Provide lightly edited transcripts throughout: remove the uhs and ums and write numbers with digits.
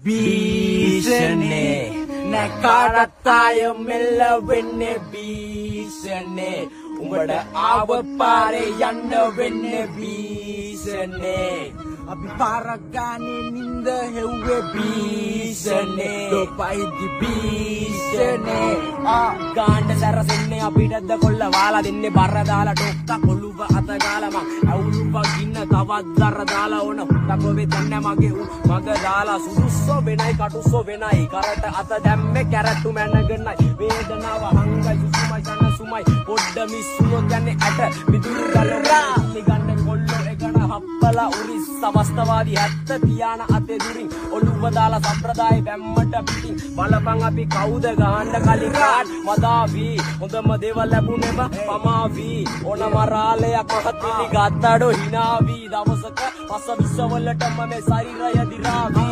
භීෂණේ නැකාරත්තාය මෙල්ල වෙන්නේ භීෂණේ උඹට ආව පාරේ යන්න වෙන්නේ භීෂණේ අපි පාරක් ගානේ නින්ද හෙව්වේ භීෂණේ ලෝපයිදි භීෂණේ ගාන්න සැරසෙන්නේ අපිටද කොල්ල වාලා දෙන්නේ බර දාලා ඩොක්ක කොළුව අත ගාලා මං අවුලුවක් ඉන්න තවත් දර දාලා ඕන තකොවේ දන්නේ මගේ මග දාලා සුදුස්සෝ වෙනයි කටුස්සෝ වෙනයි කරට අත දැම්මේ කැරට්ටු මැනගෙනයි වේදනාව හංගයි සුසුමයි සන්න සුමයි පොඩ්ඩ මිස්සුනොත් යන්නේ ඇට මිදුරු ගලවා නිගන්න කොල්ලෝ එකන හප්පලා උරිස් සමස්තවාදී ඇත්ත තියාන අතේ දුරින් ඔළුව දාලා සම්ප්‍රදාය බැම්මට පිටින් බලපන් අපි කවුද ගහන්න කලින් කාඩ් මදාවි හොඳම දේවල් ලැබුණෙම පමාවි ඕන මරාලයක් මහත්විලි ගත්තඩෝ හිනාවි දවසක පස විශ්වවලටම මේ ශරීරය දිරාවි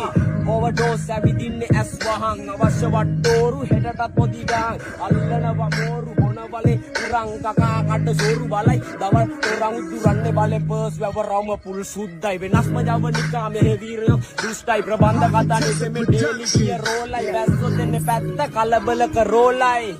ඕවර්ඩෝස් ඇවිදින්නේ ඇස් වහන් අවශ්‍ය වට්ටෝරු හෙටටත් පොඩි ගාන් අල්ලනවා මෝරු මොන බලේ උරන් කකා කඩ සෝරු බලයි දවල් තොරන් උදුරන්නේ බලේ පර්ස් වැවරම පුල් සුද්දයි වෙනස්ම ජවනිකා මෙහෙ වීරයෝ දුෂ්ටයි ප්‍රබන්ධ කතා නෙමෙ ඩේලි කිය රෝලයි වැස්සෝ දෙන්නේ පැත්ත කලබල කරෝලයි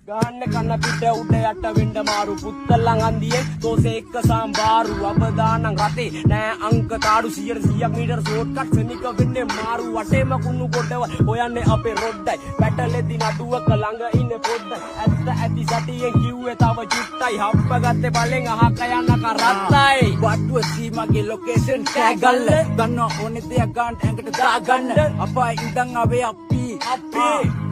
ගාන්න කන පිට උඩ යට වෙන්න මාරු පුත්තලන් අන්දියේ තෝසේ එක්ක සම්බාරු අවදානම් රතේ නෑ අංක තාඩු 100ක් මීටර ෂෝට් කට් සෙනික වෙන්නේ මාරු වටේම කුණු කොටව හොයන්නේ අපේ රොඩ්ඩයි පැටලෙදි නඩුවක ළඟ ඉන්නේ පොඩ්ඩයි ඇත්ත ඇති සතියෙන් කිව්වේ තව චුට්ටයි හම්බ ගත්තේ බලෙන් අහක යන කරත්තයි වට්ටුව සීමගේ ලොකේෂන් ටැග් ගල්ල ගන්න ඕනේ දෙයක් ගන්න ඇඟට දාගන්න අපා ඉඳන් ආවේ අපි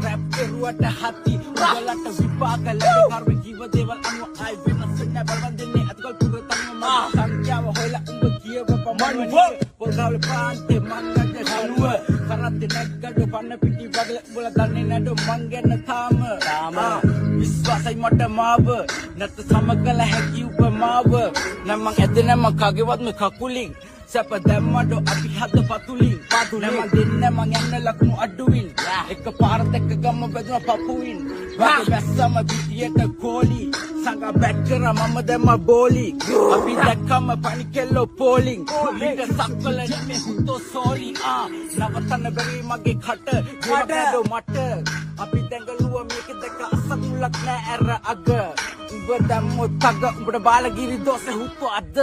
රැප් කරුවට හති උගලට විපාක ලැබෙ කර්ම ජීව දේවල් අනුව ආයි වෙනස් වෙන්න බලවන් දෙන්නේ අතකල් පුර තනියම මම සංඛ්‍යාව හොයලා උඹ කියව පමණ පොල්ගාවල ප්‍රාන්තේ මංගට සලුව කරත්තේ නැග්ගඩ පන්න පිටි වගල උඹලා දන්නේ නැඩ මං ගැන තාම විශ්වාසයි මට මාව නැත් සමකල හැකි උපමාව නම් මං ඇදෙන මං කගේවත්ම කකුලින් සැප දැම්මඩ අපි හද පතුලින් නම දෙන්න මං යන්න ලකුණු අඩුවින් එක පාරත් එක්ක ගම්ම බැදුන පපුවින් වගේ බැස්සම පිටියට කෝලි සංගා බැට් කරා මම දැම්ම බෝලි අපි දැක්කම පණිකෙල්ලෝ පෝලිං පිට සක්වල නෙමෙයි හුතෝ සෝලි නවතන්න බැරි මගේ කට ගොඩඩෝ මට අපි දැඟලුව මේක දැක්ක අසතුලක් නෑ ඇර අග උඹ දැම්මොත් තග උඹට බාලගිරි දෝසේ හුතෝ අද